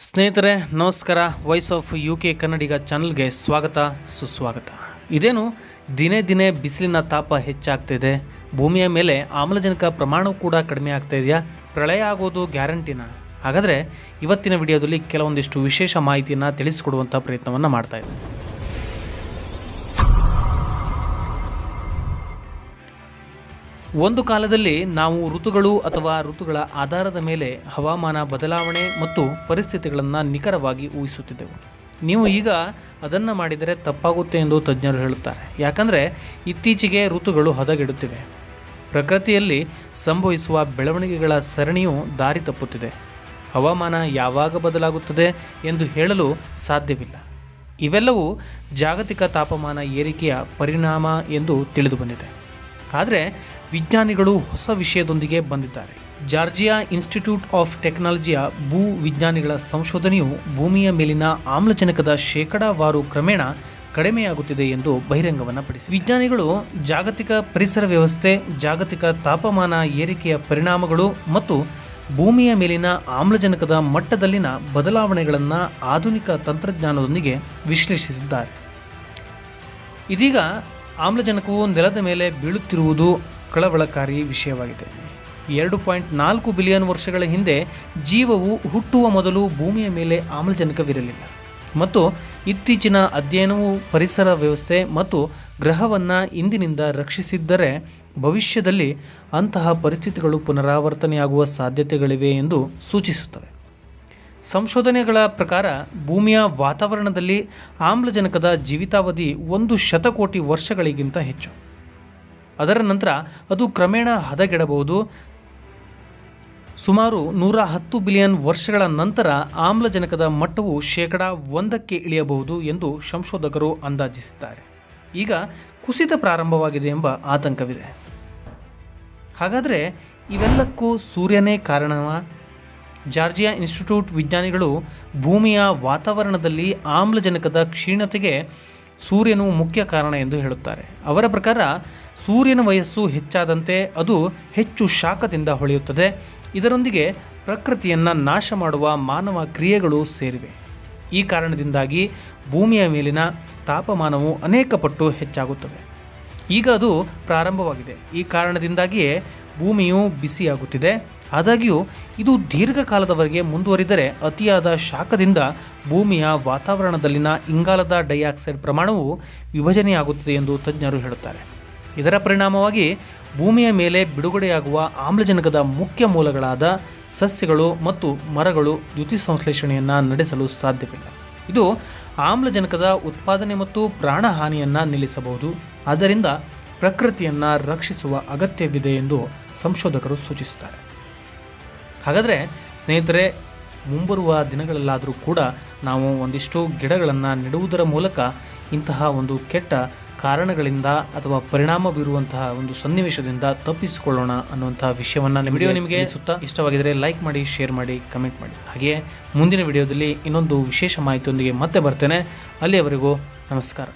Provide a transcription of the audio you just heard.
ಸ್ನೇಹಿತರೆ ನಮಸ್ಕಾರ. Voice of UK ಕನ್ನಡಿಗ ಚಾನಲ್ಗೆ ಸ್ವಾಗತ ಸುಸ್ವಾಗತ. ಇದೇನು ದಿನೇ ದಿನೇ ಬಿಸಿಲಿನ ತಾಪ ಹೆಚ್ಚಾಗ್ತಿದೆ, ಭೂಮಿಯ ಮೇಲೆ ಆಮ್ಲಜನಕ ಪ್ರಮಾಣವೂ ಕೂಡ ಕಡಿಮೆ ಆಗ್ತಾ ಇದೆಯಾ, ಪ್ರಳಯ ಆಗೋದು ಗ್ಯಾರಂಟಿನಾ? ಹಾಗಾದರೆ ಇವತ್ತಿನ ವಿಡಿಯೋದಲ್ಲಿ ಕೆಲವೊಂದಿಷ್ಟು ವಿಶೇಷ ಮಾಹಿತಿಯನ್ನು ತಿಳಿಸಿಕೊಡುವಂಥ ಪ್ರಯತ್ನವನ್ನು ಮಾಡ್ತಾ ಇದ್ದೀನಿ. ಒಂದು ಕಾಲದಲ್ಲಿ ನಾವು ಋತುಗಳು ಅಥವಾ ಋತುಗಳ ಆಧಾರದ ಮೇಲೆ ಹವಾಮಾನ ಬದಲಾವಣೆ ಮತ್ತು ಪರಿಸ್ಥಿತಿಗಳನ್ನು ನಿಖರವಾಗಿ ಊಹಿಸುತ್ತಿದ್ದೆವು. ನೀವು ಈಗ ಅದನ್ನು ಮಾಡಿದರೆ ತಪ್ಪಾಗುತ್ತೆ ಎಂದು ತಜ್ಞರು ಹೇಳುತ್ತಾರೆ. ಯಾಕಂದರೆ ಇತ್ತೀಚೆಗೆ ಋತುಗಳು ಹದಗೆಡುತ್ತಿವೆ, ಪ್ರಕೃತಿಯಲ್ಲಿ ಸಂಭವಿಸುವ ಬೆಳವಣಿಗೆಗಳ ಸರಣಿಯು ದಾರಿ ತಪ್ಪುತ್ತಿದೆ. ಹವಾಮಾನ ಯಾವಾಗ ಬದಲಾಗುತ್ತದೆ ಎಂದು ಹೇಳಲು ಸಾಧ್ಯವಿಲ್ಲ. ಇವೆಲ್ಲವೂ ಜಾಗತಿಕ ತಾಪಮಾನ ಏರಿಕೆಯ ಪರಿಣಾಮ ಎಂದು ತಿಳಿದು ಬಂದಿದೆ. ಆದರೆ ವಿಜ್ಞಾನಿಗಳು ಹೊಸ ವಿಷಯದೊಂದಿಗೆ ಬಂದಿದ್ದಾರೆ. ಜಾರ್ಜಿಯಾ ಇನ್ಸ್ಟಿಟ್ಯೂಟ್ ಆಫ್ ಟೆಕ್ನಾಲಜಿಯ ಭೂ ವಿಜ್ಞಾನಿಗಳ ಸಂಶೋಧನೆಯು ಭೂಮಿಯ ಮೇಲಿನ ಆಮ್ಲಜನಕದ ಶೇಕಡಾವಾರು ಕ್ರಮೇಣ ಕಡಿಮೆಯಾಗುತ್ತಿದೆ ಎಂದು ಬಹಿರಂಗವನ್ನು ಪಡಿಸಿದೆ. ವಿಜ್ಞಾನಿಗಳು ಜಾಗತಿಕ ಪರಿಸರ ವ್ಯವಸ್ಥೆ, ಜಾಗತಿಕ ತಾಪಮಾನ ಏರಿಕೆಯ ಪರಿಣಾಮಗಳು ಮತ್ತು ಭೂಮಿಯ ಮೇಲಿನ ಆಮ್ಲಜನಕದ ಮಟ್ಟದಲ್ಲಿನ ಬದಲಾವಣೆಗಳನ್ನು ಆಧುನಿಕ ತಂತ್ರಜ್ಞಾನದೊಂದಿಗೆ ವಿಶ್ಲೇಷಿಸಿದ್ದಾರೆ. ಇದೀಗ ಆಮ್ಲಜನಕವು ನೆಲದ ಮೇಲೆ ಬೀಳುತ್ತಿರುವುದು ಕಳವಳಕಾರಿ ವಿಷಯವಾಗಿದೆ. 2.4 ಬಿಲಿಯನ್ ವರ್ಷಗಳ ಹಿಂದೆ ಜೀವವು ಹುಟ್ಟುವ ಮೊದಲು ಭೂಮಿಯ ಮೇಲೆ ಆಮ್ಲಜನಕವಿರಲಿಲ್ಲ ಮತ್ತು ಇತ್ತೀಚಿನ ಅಧ್ಯಯನವು ಪರಿಸರ ವ್ಯವಸ್ಥೆ ಮತ್ತು ಗ್ರಹವನ್ನು ಇಂದಿನಿಂದ ರಕ್ಷಿಸಿದ್ದರೆ ಭವಿಷ್ಯದಲ್ಲಿ ಅಂತಹ ಪರಿಸ್ಥಿತಿಗಳು ಪುನರಾವರ್ತನೆಯಾಗುವ ಸಾಧ್ಯತೆಗಳಿವೆ ಎಂದು ಸೂಚಿಸುತ್ತವೆ. ಸಂಶೋಧನೆಗಳ ಪ್ರಕಾರ ಭೂಮಿಯ ವಾತಾವರಣದಲ್ಲಿ ಆಮ್ಲಜನಕದ ಜೀವಿತಾವಧಿ 1 ಶತಕೋಟಿ ವರ್ಷಗಳಿಗಿಂತ ಹೆಚ್ಚು. ಅದರ ನಂತರ ಅದು ಕ್ರಮೇಣ ಹದಗೆಡಬಹುದು. ಸುಮಾರು 110 ಬಿಲಿಯನ್ ವರ್ಷಗಳ ನಂತರ ಆಮ್ಲಜನಕದ ಮಟ್ಟವು 1% ಇಳಿಯಬಹುದು ಎಂದು ಸಂಶೋಧಕರು ಅಂದಾಜಿಸಿದ್ದಾರೆ. ಈಗ ಕುಸಿತ ಪ್ರಾರಂಭವಾಗಿದೆ ಎಂಬ ಆತಂಕವಿದೆ. ಹಾಗಾದರೆ ಇವೆಲ್ಲಕ್ಕೂ ಸೂರ್ಯನೇ ಕಾರಣವಾ? ಜಾರ್ಜಿಯಾ ಇನ್ಸ್ಟಿಟ್ಯೂಟ್ ವಿಜ್ಞಾನಿಗಳು ಭೂಮಿಯ ವಾತಾವರಣದಲ್ಲಿ ಆಮ್ಲಜನಕದ ಕ್ಷೀಣತೆಗೆ ಸೂರ್ಯನು ಮುಖ್ಯ ಕಾರಣ ಎಂದು ಹೇಳುತ್ತಾರೆ. ಅವರ ಪ್ರಕಾರ ಸೂರ್ಯನ ವಯಸ್ಸು ಹೆಚ್ಚಾದಂತೆ ಅದು ಹೆಚ್ಚು ಶಾಖದಿಂದ ಹೊಳೆಯುತ್ತದೆ. ಇದರೊಂದಿಗೆ ಪ್ರಕೃತಿಯನ್ನು ನಾಶ ಮಾಡುವ ಮಾನವ ಕ್ರಿಯೆಗಳು ಸೇರಿವೆ. ಈ ಕಾರಣದಿಂದಾಗಿ ಭೂಮಿಯ ಮೇಲಿನ ತಾಪಮಾನವು ಅನೇಕ ಪಟ್ಟು ಹೆಚ್ಚಾಗುತ್ತದೆ. ಈಗ ಅದು ಪ್ರಾರಂಭವಾಗಿದೆ. ಈ ಕಾರಣದಿಂದಾಗಿಯೇ ಭೂಮಿಯು ಬಿಸಿಯಾಗುತ್ತಿದೆ. ಆದಾಗ್ಯೂ ಇದು ದೀರ್ಘಕಾಲದವರೆಗೆ ಮುಂದುವರಿದರೆ ಅತಿಯಾದ ಶಾಖದಿಂದ ಭೂಮಿಯ ವಾತಾವರಣದಲ್ಲಿನ ಇಂಗಾಲದ ಡೈಆಕ್ಸೈಡ್ ಪ್ರಮಾಣವು ವಿಭಜನೆಯಾಗುತ್ತದೆ ಎಂದು ತಜ್ಞರು ಹೇಳುತ್ತಾರೆ. ಇದರ ಪರಿಣಾಮವಾಗಿ ಭೂಮಿಯ ಮೇಲೆ ಬಿಡುಗಡೆಯಾಗುವ ಆಮ್ಲಜನಕದ ಮುಖ್ಯ ಮೂಲಗಳಾದ ಸಸ್ಯಗಳು ಮತ್ತು ಮರಗಳು ದ್ಯುತಿಸಂಶ್ಲೇಷಣೆಯನ್ನು ನಡೆಸಲು ಸಾಧ್ಯವಿಲ್ಲ. ಇದು ಆಮ್ಲಜನಕದ ಉತ್ಪಾದನೆ ಮತ್ತು ಪ್ರಾಣಹಾನಿಯನ್ನು ನಿಲ್ಲಿಸಬಹುದು. ಆದ್ದರಿಂದ ಪ್ರಕೃತಿಯನ್ನು ರಕ್ಷಿಸುವ ಅಗತ್ಯವಿದೆ ಎಂದು ಸಂಶೋಧಕರು ಸೂಚಿಸುತ್ತಾರೆ. ಹಾಗಾದರೆ ಸ್ನೇಹಿತರೆ, ಮುಂಬರುವ ದಿನಗಳಲ್ಲಾದರೂ ಕೂಡ ನಾವು ಒಂದಿಷ್ಟು ಗಿಡಗಳನ್ನು ನೆಡುವುದರ ಮೂಲಕ ಇಂತಹ ಒಂದು ಕೆಟ್ಟ ಕಾರಣಗಳಿಂದ ಅಥವಾ ಪರಿಣಾಮ ಬೀರುವಂತಹ ಒಂದು ಸನ್ನಿವೇಶದಿಂದ ತಪ್ಪಿಸಿಕೊಳ್ಳೋಣ ಅನ್ನುವಂತಹ ವಿಷಯವನ್ನು ವಿಡಿಯೋ ನಿಮಗೆ ಇಷ್ಟವಾಗಿದ್ದರೆ ಲೈಕ್ ಮಾಡಿ, ಶೇರ್ ಮಾಡಿ, ಕಮೆಂಟ್ ಮಾಡಿ. ಹಾಗೆಯೇ ಮುಂದಿನ ವಿಡಿಯೋದಲ್ಲಿ ಇನ್ನೊಂದು ವಿಶೇಷ ಮಾಹಿತಿಯೊಂದಿಗೆ ಮತ್ತೆ ಬರ್ತೇನೆ. ಅಲ್ಲಿಯವರೆಗೂ ನಮಸ್ಕಾರ.